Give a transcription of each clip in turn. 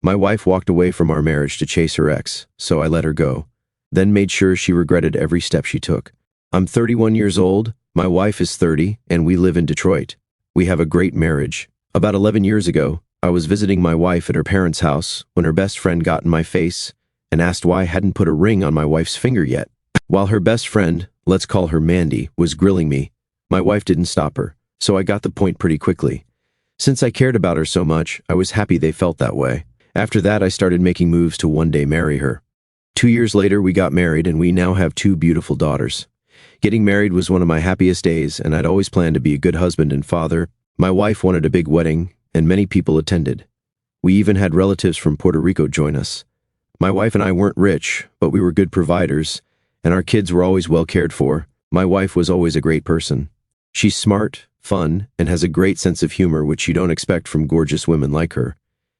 My wife walked away from our marriage to chase her ex, so I let her go, then made sure she regretted every step she took. I'm 31 years old, my wife is 30, and we live in Detroit. We have a great marriage. About 11 years ago, I was visiting my wife at her parents' house when her best friend got in my face and asked why I hadn't put a ring on my wife's finger yet. While her best friend, let's call her Mandy, was grilling me, my wife didn't stop her, so I got the point pretty quickly. Since I cared about her so much, I was happy they felt that way. After that, I started making moves to one day marry her. 2 years later, we got married and we now have 2 beautiful daughters. Getting married was one of my happiest days, and I'd always planned to be a good husband and father. My wife wanted a big wedding, and many people attended. We even had relatives from Puerto Rico join us. My wife and I weren't rich, but we were good providers, and our kids were always well cared for. My wife was always a great person. She's smart, fun, and has a great sense of humor, which you don't expect from gorgeous women like her.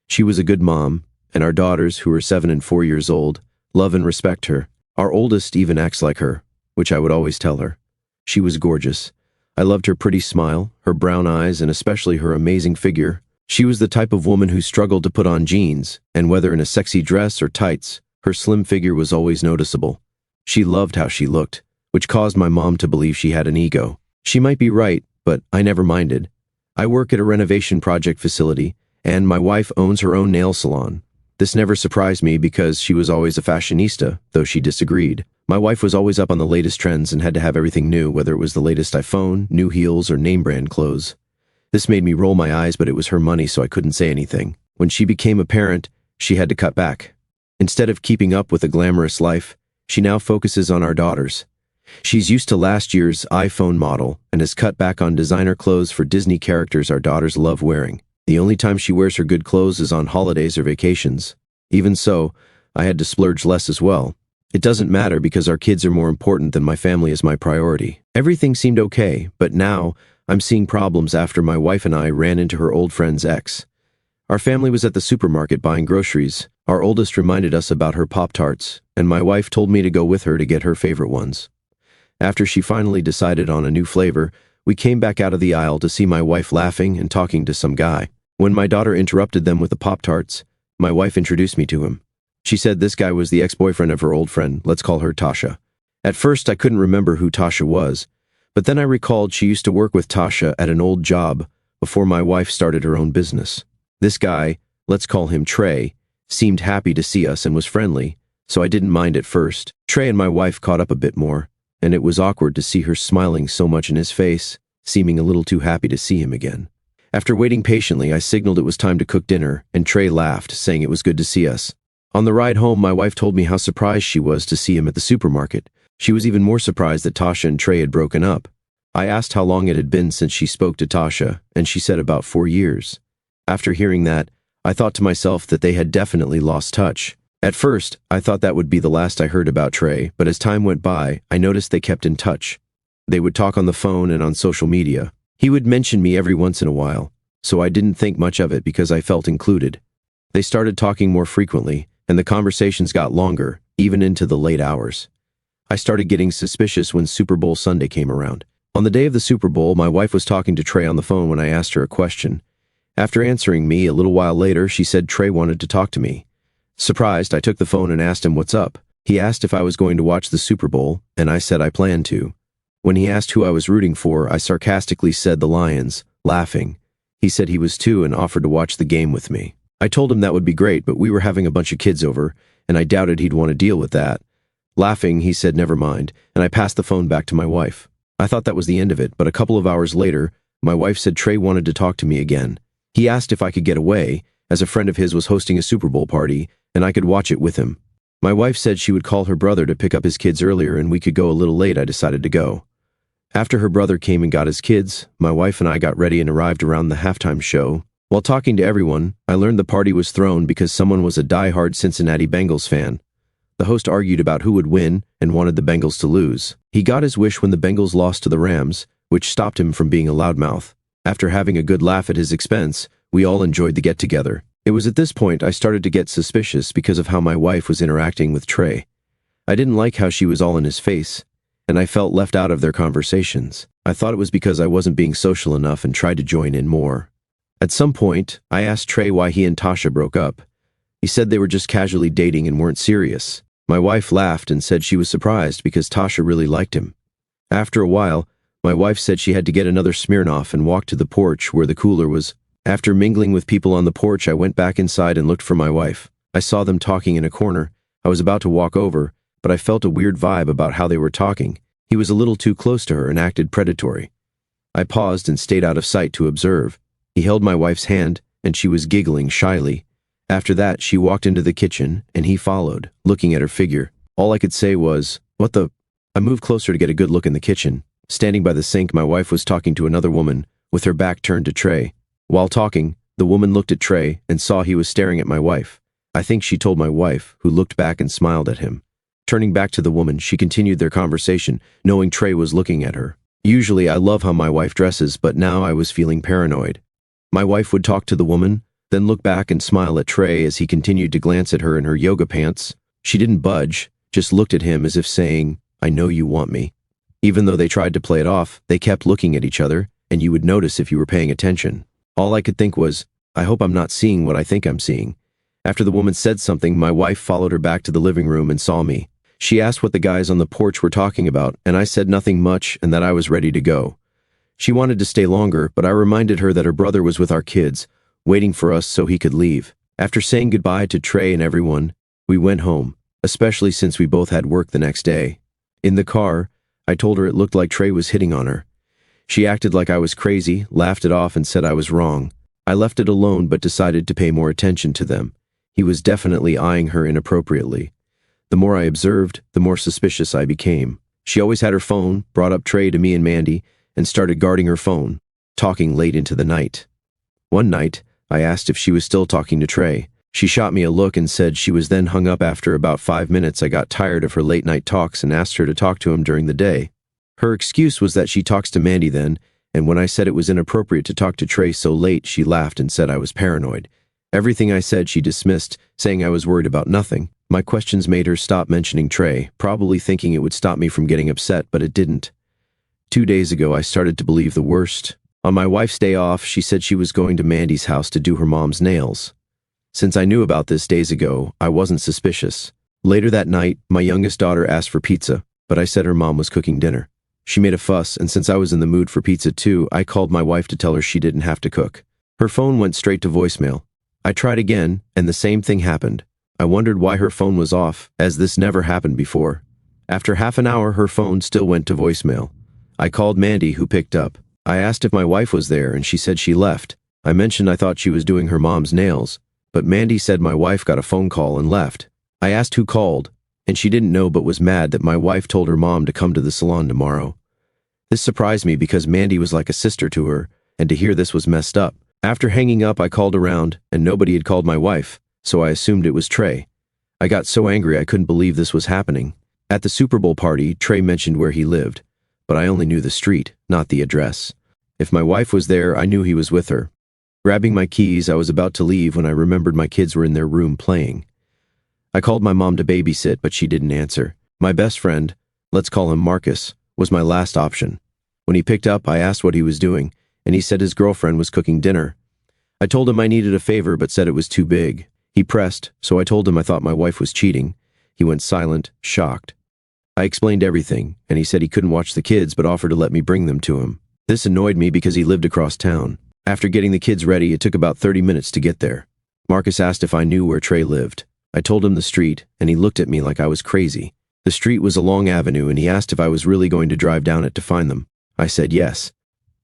She was a good mom, and our daughters, who are 7 and 4 years old, love and respect her. Our oldest even acts like her, which I would always tell her. She was gorgeous. I loved her pretty smile, her brown eyes, and especially her amazing figure. She was the type of woman who struggled to put on jeans, and whether in a sexy dress or tights, her slim figure was always noticeable. She loved how she looked, which caused my mom to believe she had an ego. She might be right, but I never minded. I work at a renovation project facility, and my wife owns her own nail salon. This never surprised me because she was always a fashionista, though she disagreed. My wife was always up on the latest trends and had to have everything new, whether it was the latest iPhone, new heels, or name brand clothes. This made me roll my eyes, but it was her money, so I couldn't say anything. When she became a parent, she had to cut back. Instead of keeping up with a glamorous life, she now focuses on our daughters. She's used to last year's iPhone model and has cut back on designer clothes for Disney characters our daughters love wearing. The only time she wears her good clothes is on holidays or vacations. Even so, I had to splurge less as well. It doesn't matter because our kids are more important than my family is my priority. Everything seemed okay, but now I'm seeing problems after my wife and I ran into her old friend's ex. Our family was at the supermarket buying groceries. Our oldest reminded us about her Pop-Tarts, and my wife told me to go with her to get her favorite ones. After she finally decided on a new flavor, we came back out of the aisle to see my wife laughing and talking to some guy. When my daughter interrupted them with the Pop-Tarts, my wife introduced me to him. She said this guy was the ex-boyfriend of her old friend, let's call her Tasha. At first, I couldn't remember who Tasha was, but then I recalled she used to work with Tasha at an old job before my wife started her own business. This guy, let's call him Trey, seemed happy to see us and was friendly, so I didn't mind at first. Trey and my wife caught up a bit more, and it was awkward to see her smiling so much in his face, seeming a little too happy to see him again. After waiting patiently, I signaled it was time to cook dinner, and Trey laughed, saying it was good to see us. On the ride home, my wife told me how surprised she was to see him at the supermarket. She was even more surprised that Tasha and Trey had broken up. I asked how long it had been since she spoke to Tasha, and she said about 4 years. After hearing that, I thought to myself that they had definitely lost touch. At first, I thought that would be the last I heard about Trey, but as time went by, I noticed they kept in touch. They would talk on the phone and on social media. He would mention me every once in a while, so I didn't think much of it because I felt included. They started talking more frequently, and the conversations got longer, even into the late hours. I started getting suspicious when Super Bowl Sunday came around. On the day of the Super Bowl, my wife was talking to Trey on the phone when I asked her a question. After answering me, a little while later, she said Trey wanted to talk to me. Surprised, I took the phone and asked him what's up. He asked if I was going to watch the Super Bowl, and I said I planned to. When he asked who I was rooting for, I sarcastically said the Lions, laughing. He said he was too and offered to watch the game with me. I told him that would be great, but we were having a bunch of kids over, and I doubted he'd want to deal with that. Laughing, he said never mind, and I passed the phone back to my wife. I thought that was the end of it, but a couple of hours later, my wife said Trey wanted to talk to me again. He asked if I could get away, as a friend of his was hosting a Super Bowl party, and I could watch it with him. My wife said she would call her brother to pick up his kids earlier and we could go a little late. I decided to go. After her brother came and got his kids, my wife and I got ready and arrived around the halftime show. While talking to everyone, I learned the party was thrown because someone was a die-hard Cincinnati Bengals fan. The host argued about who would win and wanted the Bengals to lose. He got his wish when the Bengals lost to the Rams, which stopped him from being a loudmouth. After having a good laugh at his expense, we all enjoyed the get-together. It was at this point I started to get suspicious because of how my wife was interacting with Trey. I didn't like how she was all in his face, and I felt left out of their conversations. I thought it was because I wasn't being social enough and tried to join in more. At some point, I asked Trey why he and Tasha broke up. He said they were just casually dating and weren't serious. My wife laughed and said she was surprised because Tasha really liked him. After a while, my wife said she had to get another Smirnoff and walked to the porch where the cooler was. After mingling with people on the porch, I went back inside and looked for my wife. I saw them talking in a corner. I was about to walk over, but I felt a weird vibe about how they were talking. He was a little too close to her and acted predatory. I paused and stayed out of sight to observe. He held my wife's hand, and she was giggling shyly. After that, she walked into the kitchen, and he followed, looking at her figure. All I could say was, "What the?" I moved closer to get a good look in the kitchen. Standing by the sink, my wife was talking to another woman, with her back turned to Trey. While talking, the woman looked at Trey and saw he was staring at my wife. I think she told my wife, who looked back and smiled at him. Turning back to the woman, she continued their conversation, knowing Trey was looking at her. Usually, I love how my wife dresses, but now I was feeling paranoid. My wife would talk to the woman, then look back and smile at Trey as he continued to glance at her in her yoga pants. She didn't budge, just looked at him as if saying, "I know you want me." Even though they tried to play it off, they kept looking at each other, and you would notice if you were paying attention. All I could think was, I hope I'm not seeing what I think I'm seeing. After the woman said something, my wife followed her back to the living room and saw me. She asked what the guys on the porch were talking about, and I said nothing much and that I was ready to go. She wanted to stay longer, but I reminded her that her brother was with our kids, waiting for us so he could leave. After saying goodbye to Trey and everyone, we went home, especially since we both had work the next day. In the car, I told her it looked like Trey was hitting on her. She acted like I was crazy, laughed it off, and said I was wrong. I left it alone but decided to pay more attention to them. He was definitely eyeing her inappropriately. The more I observed, the more suspicious I became. She always had her phone, brought up Trey to me and Mandy, and started guarding her phone, talking late into the night. One night, I asked if she was still talking to Trey. She shot me a look and said she was then hung up after about 5 minutes. I got tired of her late-night talks and asked her to talk to him during the day. Her excuse was that she talks to Mandy then, and when I said it was inappropriate to talk to Trey so late, she laughed and said I was paranoid. Everything I said she dismissed, saying I was worried about nothing. My questions made her stop mentioning Trey, probably thinking it would stop me from getting upset, but it didn't. 2 days ago, I started to believe the worst. On my wife's day off, she said she was going to Mandy's house to do her mom's nails. Since I knew about this days ago, I wasn't suspicious. Later that night, my youngest daughter asked for pizza, but I said her mom was cooking dinner. She made a fuss, and since I was in the mood for pizza too, I called my wife to tell her she didn't have to cook. Her phone went straight to voicemail. I tried again, and the same thing happened. I wondered why her phone was off, as this never happened before. After half an hour, her phone still went to voicemail. I called Mandy, who picked up. I asked if my wife was there, and she said she left. I mentioned I thought she was doing her mom's nails, but Mandy said my wife got a phone call and left. I asked who called, and she didn't know but was mad that my wife told her mom to come to the salon tomorrow. This surprised me because Mandy was like a sister to her, and to hear this was messed up. After hanging up, I called around, and nobody had called my wife, so I assumed it was Trey. I got so angry I couldn't believe this was happening. At the Super Bowl party, Trey mentioned where he lived, but I only knew the street, not the address. If my wife was there, I knew he was with her. Grabbing my keys, I was about to leave when I remembered my kids were in their room playing. I called my mom to babysit, but she didn't answer. My best friend, let's call him Marcus, was my last option. When he picked up, I asked what he was doing, and he said his girlfriend was cooking dinner. I told him I needed a favor but said it was too big. He pressed, so I told him I thought my wife was cheating. He went silent, shocked. I explained everything, and he said he couldn't watch the kids but offered to let me bring them to him. This annoyed me because he lived across town. After getting the kids ready, it took about 30 minutes to get there. Marcus asked if I knew where Trey lived. I told him the street, and he looked at me like I was crazy. The street was a long avenue, and he asked if I was really going to drive down it to find them. I said yes.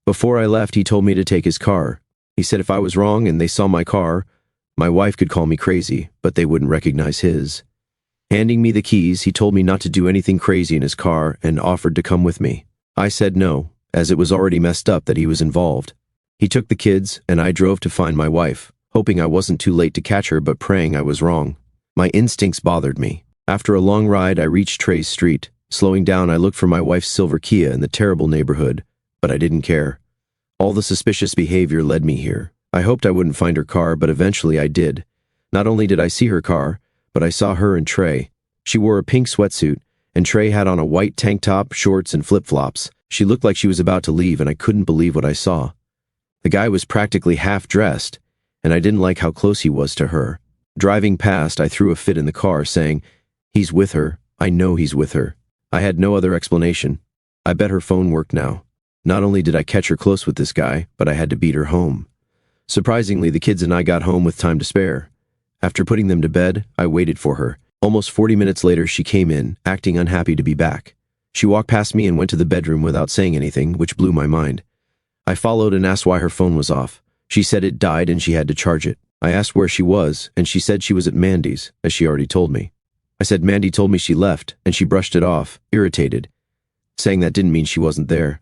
Before I left, he told me to take his car. He said if I was wrong and they saw my car, my wife could call me crazy, but they wouldn't recognize his. Handing me the keys, he told me not to do anything crazy in his car and offered to come with me. I said no, as it was already messed up that he was involved. He took the kids, and I drove to find my wife, hoping I wasn't too late to catch her but praying I was wrong. My instincts bothered me. After a long ride, I reached Trey's street. Slowing down, I looked for my wife's silver Kia in the terrible neighborhood, but I didn't care. All the suspicious behavior led me here. I hoped I wouldn't find her car, but eventually I did. Not only did I see her car, but I saw her and Trey. She wore a pink sweatsuit, and Trey had on a white tank top, shorts, and flip-flops. She looked like she was about to leave, and I couldn't believe what I saw. The guy was practically half-dressed, and I didn't like how close he was to her. Driving past, I threw a fit in the car, saying, "He's with her. I know he's with her." I had no other explanation. I bet her phone worked now. Not only did I catch her close with this guy, but I had to beat her home. Surprisingly, the kids and I got home with time to spare. After putting them to bed, I waited for her. Almost 40 minutes later, she came in, acting unhappy to be back. She walked past me and went to the bedroom without saying anything, which blew my mind. I followed and asked why her phone was off. She said it died and she had to charge it. I asked where she was, and she said she was at Mandy's, as she already told me. I said Mandy told me she left, and she brushed it off, irritated, saying that didn't mean she wasn't there.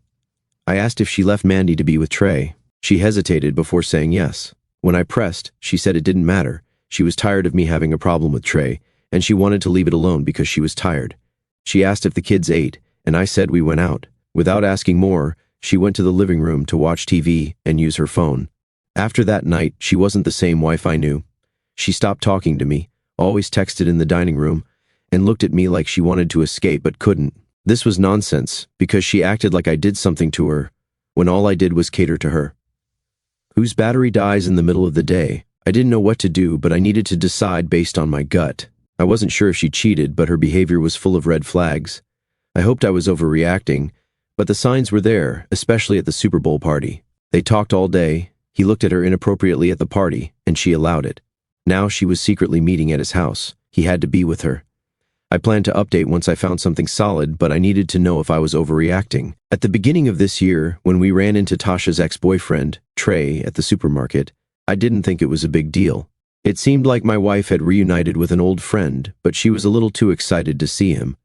I asked if she left Mandy to be with Trey. She hesitated before saying yes. When I pressed, she said it didn't matter. She was tired of me having a problem with Trey, and she wanted to leave it alone because she was tired. She asked if the kids ate, and I said we went out. Without asking more, she went to the living room to watch TV and use her phone. After that night, she wasn't the same wife I knew. She stopped talking to me, always texted in the dining room, and looked at me like she wanted to escape but couldn't. This was nonsense, because she acted like I did something to her, when all I did was cater to her. Whose battery dies in the middle of the day? I didn't know what to do, but I needed to decide based on my gut. I wasn't sure if she cheated, but her behavior was full of red flags. I hoped I was overreacting, but the signs were there, especially at the Super Bowl party. They talked all day. He looked at her inappropriately at the party, and she allowed it. Now she was secretly meeting at his house. He had to be with her. I planned to update once I found something solid, but I needed to know if I was overreacting. At the beginning of this year, when we ran into Tasha's ex-boyfriend, Trey, at the supermarket, I didn't think it was a big deal. It seemed like my wife had reunited with an old friend, but she was a little too excited to see him.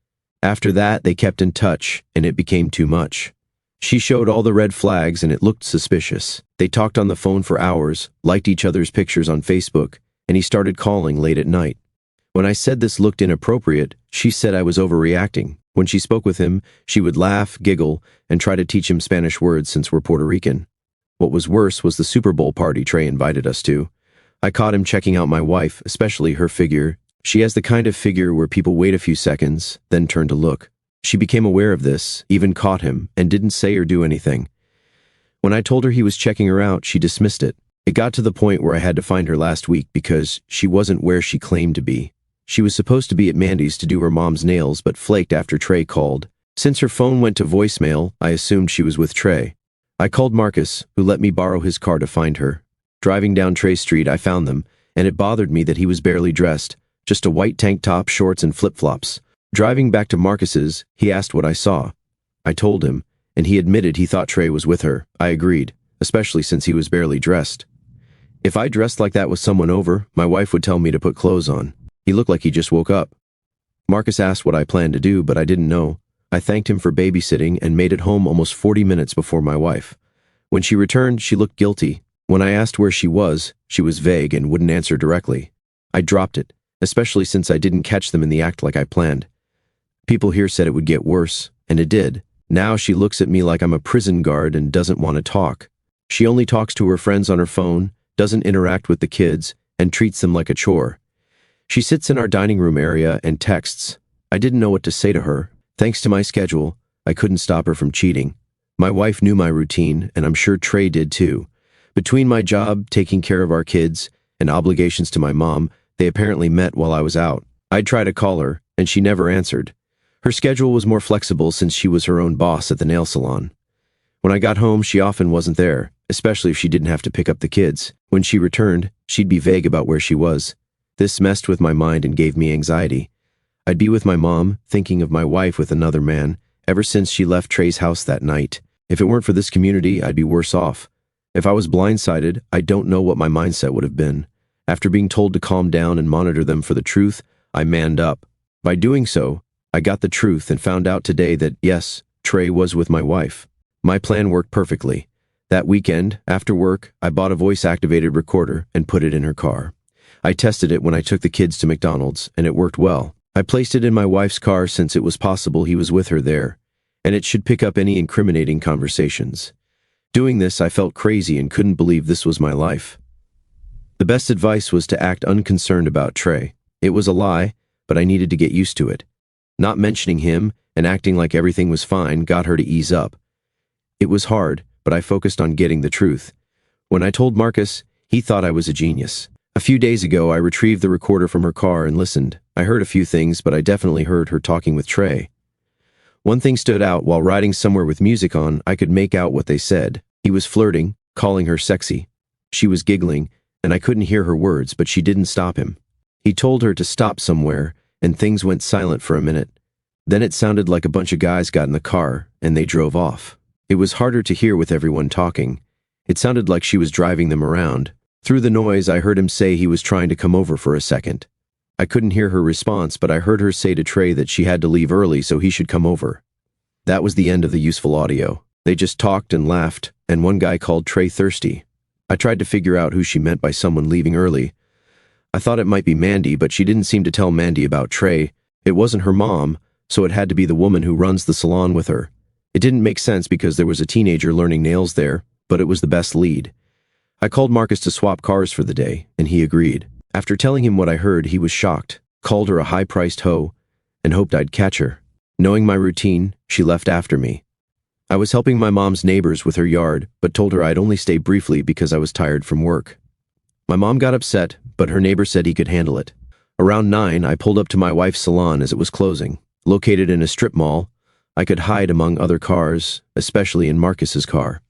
After that, they kept in touch, and it became too much. She showed all the red flags, and it looked suspicious. They talked on the phone for hours, liked each other's pictures on Facebook, and he started calling late at night. When I said this looked inappropriate, she said I was overreacting. When she spoke with him, she would laugh, giggle, and try to teach him Spanish words since we're Puerto Rican. What was worse was the Super Bowl party Trey invited us to. I caught him checking out my wife, especially her figure. She has the kind of figure where people wait a few seconds, then turn to look. She became aware of this, even caught him, and didn't say or do anything. When I told her he was checking her out, she dismissed it. It got to the point where I had to find her last week because she wasn't where she claimed to be. She was supposed to be at Mandy's to do her mom's nails, but flaked after Trey called. Since her phone went to voicemail, I assumed she was with Trey. I called Marcus, who let me borrow his car to find her. Driving down Trey Street, I found them, and it bothered me that he was barely dressed, just a white tank top, shorts, and flip-flops. Driving back to Marcus's, he asked what I saw. I told him, and he admitted he thought Trey was with her. I agreed, especially since he was barely dressed. If I dressed like that with someone over, my wife would tell me to put clothes on. He looked like he just woke up. Marcus asked what I planned to do, but I didn't know. I thanked him for babysitting and made it home almost 40 minutes before my wife. When she returned, she looked guilty. When I asked where she was vague and wouldn't answer directly. I dropped it, especially since I didn't catch them in the act like I planned. People here said it would get worse, and it did. Now she looks at me like I'm a prison guard and doesn't want to talk. She only talks to her friends on her phone, doesn't interact with the kids, and treats them like a chore. She sits in our dining room area and texts. I didn't know what to say to her. Thanks to my schedule, I couldn't stop her from cheating. My wife knew my routine, and I'm sure Trey did too. Between my job, taking care of our kids, and obligations to my mom, they apparently met while I was out. I'd try to call her, and she never answered. Her schedule was more flexible since she was her own boss at the nail salon. When I got home, she often wasn't there, especially if she didn't have to pick up the kids. When she returned, she'd be vague about where she was. This messed with my mind and gave me anxiety. I'd be with my mom, thinking of my wife with another man, ever since she left Trey's house that night. If it weren't for this community, I'd be worse off. If I was blindsided, I don't know what my mindset would have been. After being told to calm down and monitor them for the truth, I manned up. By doing so, I got the truth and found out today that, yes, Trey was with my wife. My plan worked perfectly. That weekend, after work, I bought a voice-activated recorder and put it in her car. I tested it when I took the kids to McDonald's, and it worked well. I placed it in my wife's car since it was possible he was with her there, and it should pick up any incriminating conversations. Doing this, I felt crazy and couldn't believe this was my life. The best advice was to act unconcerned about Trey. It was a lie, but I needed to get used to it. Not mentioning him and acting like everything was fine got her to ease up. It was hard, but I focused on getting the truth. When I told Marcus, he thought I was a genius. A few days ago, I retrieved the recorder from her car and listened. I heard a few things, but I definitely heard her talking with Trey. One thing stood out: while riding somewhere with music on, I could make out what they said. He was flirting, calling her sexy. She was giggling, and I couldn't hear her words, but she didn't stop him. He told her to stop somewhere, and things went silent for a minute. Then it sounded like a bunch of guys got in the car, and they drove off. It was harder to hear with everyone talking. It sounded like she was driving them around. Through the noise, I heard him say he was trying to come over for a second. I couldn't hear her response, but I heard her say to Trey that she had to leave early so he should come over. That was the end of the useful audio. They just talked and laughed, and one guy called Trey thirsty. I tried to figure out who she meant by someone leaving early. I thought it might be Mandy, but she didn't seem to tell Mandy about Trey. It wasn't her mom, so it had to be the woman who runs the salon with her. It didn't make sense because there was a teenager learning nails there, but it was the best lead. I called Marcus to swap cars for the day, and he agreed. After telling him what I heard, he was shocked, called her a high-priced hoe, and hoped I'd catch her. Knowing my routine, she left after me. I was helping my mom's neighbors with her yard, but told her I'd only stay briefly because I was tired from work. My mom got upset, but her neighbor said he could handle it. Around 9, I pulled up to my wife's salon as it was closing. Located in a strip mall, I could hide among other cars, especially in Marcus's car.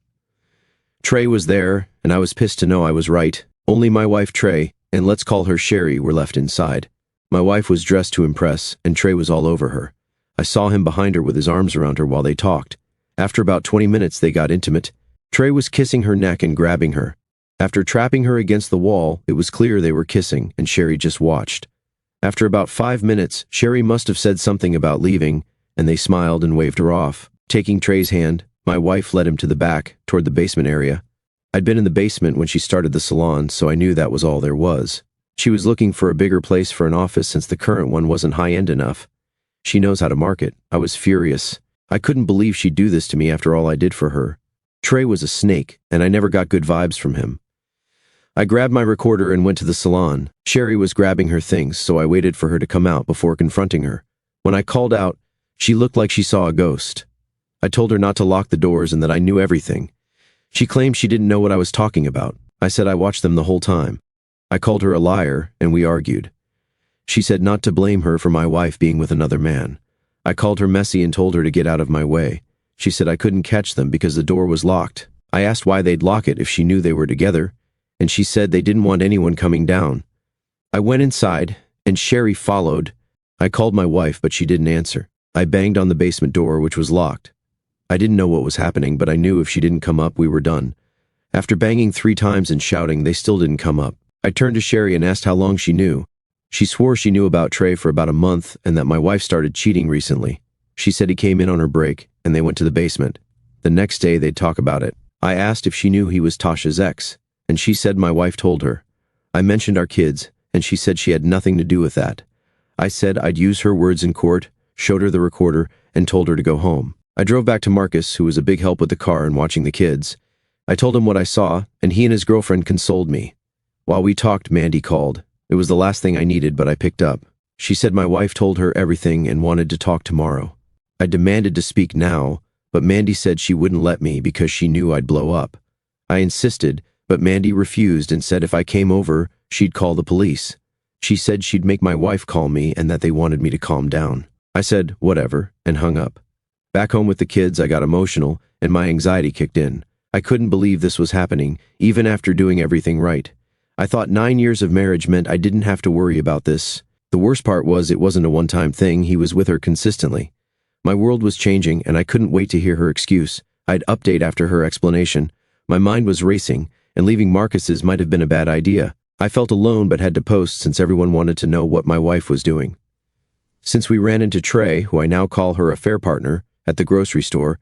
Trey was there, and I was pissed to know I was right. Only my wife Trey, and let's call her Sherry, were left inside. My wife was dressed to impress, and Trey was all over her. I saw him behind her with his arms around her while they talked. After about 20 minutes, they got intimate. Trey was kissing her neck and grabbing her. After trapping her against the wall, it was clear they were kissing, and Sherry just watched. After about 5 minutes, Sherry must have said something about leaving, and they smiled and waved her off. Taking Trey's hand, my wife led him to the back, toward the basement area. I'd been in the basement when she started the salon, so I knew that was all there was. She was looking for a bigger place for an office since the current one wasn't high-end enough. She knows how to market. I was furious. I couldn't believe she'd do this to me after all I did for her. Trey was a snake, and I never got good vibes from him. I grabbed my recorder and went to the salon. Sherry was grabbing her things, so I waited for her to come out before confronting her. When I called out, she looked like she saw a ghost. I told her not to lock the doors and that I knew everything. She claimed she didn't know what I was talking about. I said I watched them the whole time. I called her a liar, and we argued. She said not to blame her for my wife being with another man. I called her messy and told her to get out of my way. She said I couldn't catch them because the door was locked. I asked why they'd lock it if she knew they were together, and she said they didn't want anyone coming down. I went inside, and Sherry followed. I called my wife, but she didn't answer. I banged on the basement door, which was locked. I didn't know what was happening, but I knew if she didn't come up, we were done. After banging 3 times and shouting, they still didn't come up. I turned to Sherry and asked how long she knew. She swore she knew about Trey for about a month and that my wife started cheating recently. She said he came in on her break, and they went to the basement. The next day, they'd talk about it. I asked if she knew he was Tasha's ex, and she said my wife told her. I mentioned our kids, and she said she had nothing to do with that. I said I'd use her words in court, showed her the recorder, and told her to go home. I drove back to Marcus, who was a big help with the car and watching the kids. I told him what I saw, and he and his girlfriend consoled me. While we talked, Mandy called. It was the last thing I needed, but I picked up. She said my wife told her everything and wanted to talk tomorrow. I demanded to speak now, but Mandy said she wouldn't let me because she knew I'd blow up. I insisted, but Mandy refused and said if I came over, she'd call the police. She said she'd make my wife call me and that they wanted me to calm down. I said, whatever, and hung up. Back home with the kids, I got emotional, and my anxiety kicked in. I couldn't believe this was happening, even after doing everything right. I thought 9 years of marriage meant I didn't have to worry about this. The worst part was it wasn't a one-time thing. He was with her consistently. My world was changing, and I couldn't wait to hear her excuse. I'd update after her explanation. My mind was racing, and leaving Marcus's might have been a bad idea. I felt alone but had to post since everyone wanted to know what my wife was doing. Since we ran into Trey, who I now call her affair partner, at the grocery store,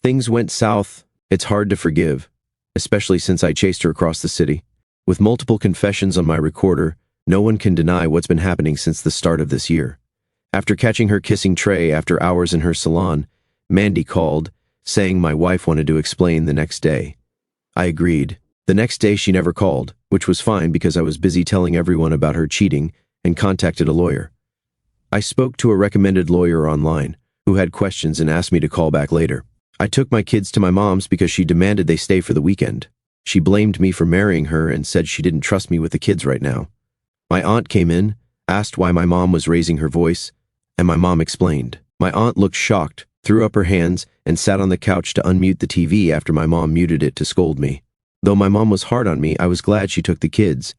things went south. It's hard to forgive, especially since I chased her across the city. With multiple confessions on my recorder, no one can deny what's been happening since the start of this year. After catching her kissing Trey after hours in her salon, Mandy called, saying my wife wanted to explain the next day. I agreed. The next day she never called, which was fine because I was busy telling everyone about her cheating and contacted a lawyer. I spoke to a recommended lawyer online, who had questions and asked me to call back later. I took my kids to my mom's because she demanded they stay for the weekend. She blamed me for marrying her and said she didn't trust me with the kids right now. My aunt came in, asked why my mom was raising her voice, and my mom explained. My aunt looked shocked, threw up her hands, and sat on the couch to unmute the TV after my mom muted it to scold me. Though my mom was hard on me, I was glad she took the kids.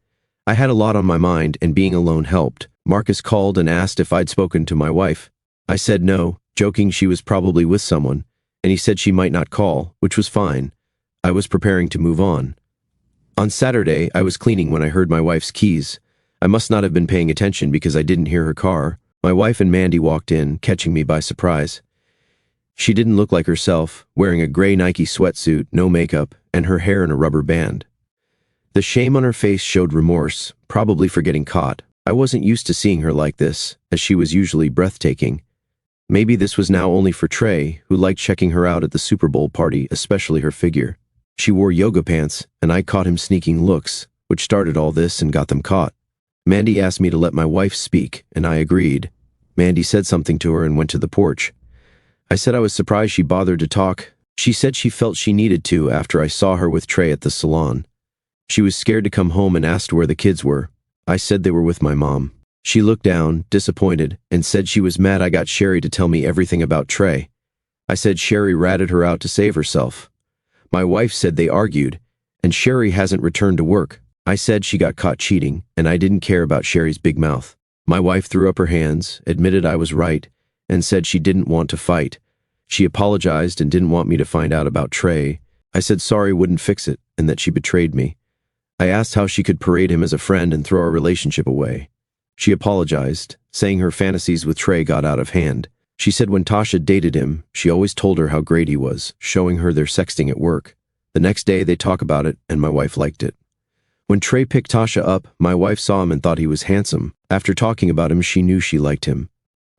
I had a lot on my mind, and being alone helped. Marcus called and asked if I'd spoken to my wife. I said no, joking she was probably with someone, and he said she might not call, which was fine. I was preparing to move on. On Saturday, I was cleaning when I heard my wife's keys. I must not have been paying attention because I didn't hear her car. My wife and Mandy walked in, catching me by surprise. She didn't look like herself, wearing a gray Nike sweatsuit, no makeup, and her hair in a rubber band. The shame on her face showed remorse, probably for getting caught. I wasn't used to seeing her like this, as she was usually breathtaking. Maybe this was now only for Trey, who liked checking her out at the Super Bowl party, especially her figure. She wore yoga pants, and I caught him sneaking looks, which started all this and got them caught. Mandy asked me to let my wife speak, and I agreed. Mandy said something to her and went to the porch. I said I was surprised she bothered to talk. She said she felt she needed to after I saw her with Trey at the salon. She was scared to come home and asked where the kids were. I said they were with my mom. She looked down, disappointed, and said she was mad I got Sherry to tell me everything about Trey. I said Sherry ratted her out to save herself. My wife said they argued, and Sherry hasn't returned to work. I said she got caught cheating, and I didn't care about Sherry's big mouth. My wife threw up her hands, admitted I was right, and said she didn't want to fight. She apologized and didn't want me to find out about Trey. I said sorry wouldn't fix it, and that she betrayed me. I asked how she could parade him as a friend and throw our relationship away. She apologized, saying her fantasies with Trey got out of hand. She said when Tasha dated him, she always told her how great he was, showing her their sexting at work. The next day they talk about it, and my wife liked it. When Trey picked Tasha up, my wife saw him and thought he was handsome. After talking about him, she knew she liked him.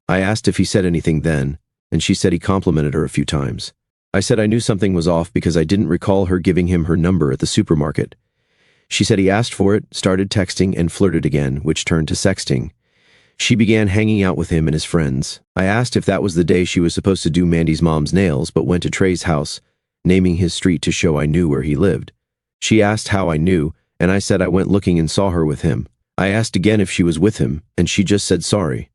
I asked if he said anything then, and she said he complimented her a few times. I said I knew something was off because I didn't recall her giving him her number at the supermarket. She said he asked for it, started texting, and flirted again, which turned to sexting. She began hanging out with him and his friends. I asked if that was the day she was supposed to do Mandy's mom's nails, but went to Trey's house, naming his street to show I knew where he lived. She asked how I knew, and I said I went looking and saw her with him. I asked again if she was with him, and she just said sorry.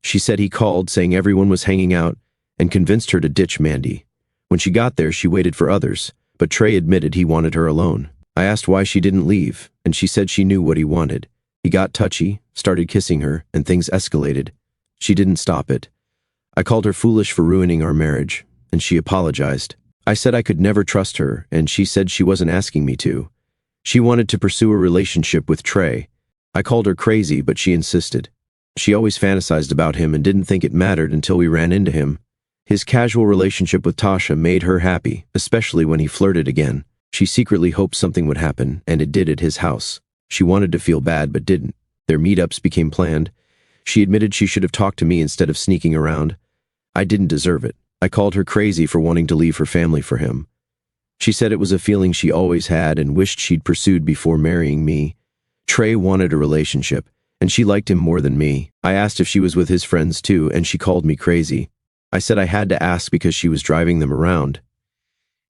She said he called, saying everyone was hanging out, and convinced her to ditch Mandy. When she got there, she waited for others, but Trey admitted he wanted her alone. I asked why she didn't leave, and she said she knew what he wanted. He got touchy, started kissing her, and things escalated. She didn't stop it. I called her foolish for ruining our marriage, and she apologized. I said I could never trust her, and she said she wasn't asking me to. She wanted to pursue a relationship with Trey. I called her crazy, but she insisted. She always fantasized about him and didn't think it mattered until we ran into him. His casual relationship with Tasha made her happy, especially when he flirted again. She secretly hoped something would happen, and it did at his house. She wanted to feel bad, but didn't. Their meetups became planned. She admitted she should have talked to me instead of sneaking around. I didn't deserve it. I called her crazy for wanting to leave her family for him. She said it was a feeling she always had and wished she'd pursued before marrying me. Trey wanted a relationship, and she liked him more than me. I asked if she was with his friends too, and she called me crazy. I said I had to ask because she was driving them around.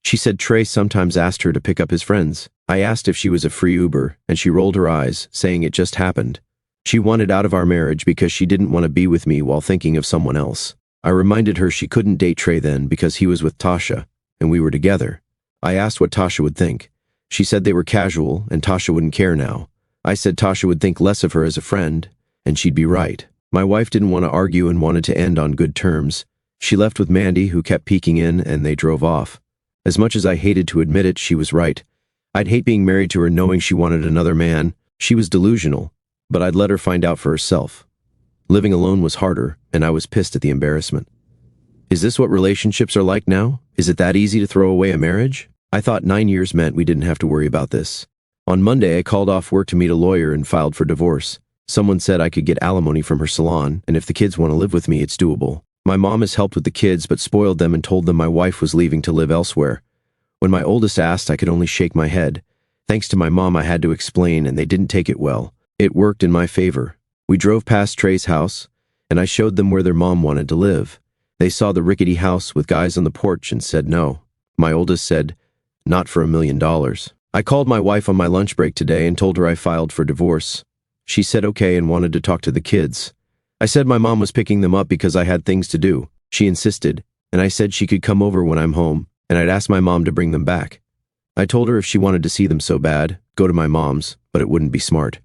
She said Trey sometimes asked her to pick up his friends. I asked if she was a free Uber, and she rolled her eyes, saying it just happened. She wanted out of our marriage because she didn't want to be with me while thinking of someone else. I reminded her she couldn't date Trey then because he was with Tasha, and we were together. I asked what Tasha would think. She said they were casual, and Tasha wouldn't care now. I said Tasha would think less of her as a friend, and she'd be right. My wife didn't want to argue and wanted to end on good terms. She left with Mandy, who kept peeking in, and they drove off. As much as I hated to admit it, she was right. I'd hate being married to her knowing she wanted another man. She was delusional, but I'd let her find out for herself. Living alone was harder, and I was pissed at the embarrassment. Is this what relationships are like now? Is it that easy to throw away a marriage? I thought 9 years meant we didn't have to worry about this. On Monday, I called off work to meet a lawyer and filed for divorce. Someone said I could get alimony from her salon, and if the kids want to live with me, it's doable. My mom has helped with the kids but spoiled them and told them my wife was leaving to live elsewhere. When my oldest asked, I could only shake my head. Thanks to my mom, I had to explain, and they didn't take it well. It worked in my favor. We drove past Trey's house, and I showed them where their mom wanted to live. They saw the rickety house with guys on the porch and said no. My oldest said, "Not for $1 million." I called my wife on my lunch break today and told her I filed for divorce. She said okay and wanted to talk to the kids. I said my mom was picking them up because I had things to do. She insisted, and I said she could come over when I'm home, and I'd ask my mom to bring them back. I told her if she wanted to see them so bad, go to my mom's, but it wouldn't be smart.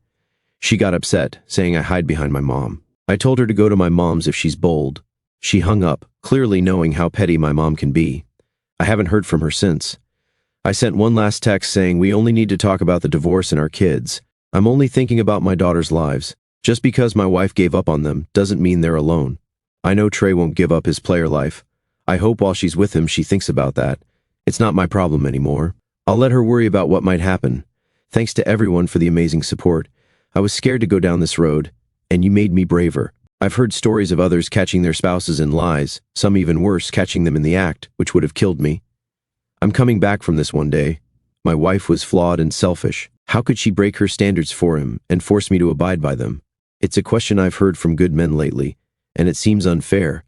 She got upset, saying I hide behind my mom. I told her to go to my mom's if she's bold. She hung up, clearly knowing how petty my mom can be. I haven't heard from her since. I sent one last text saying we only need to talk about the divorce and our kids. I'm only thinking about my daughter's lives. Just because my wife gave up on them doesn't mean they're alone. I know Trey won't give up his player life. I hope while she's with him she thinks about that. It's not my problem anymore. I'll let her worry about what might happen. Thanks to everyone for the amazing support. I was scared to go down this road, and you made me braver. I've heard stories of others catching their spouses in lies, some even worse, catching them in the act, which would have killed me. I'm coming back from this one day. My wife was flawed and selfish. How could she break her standards for him and force me to abide by them? It's a question I've heard from good men lately, and it seems unfair.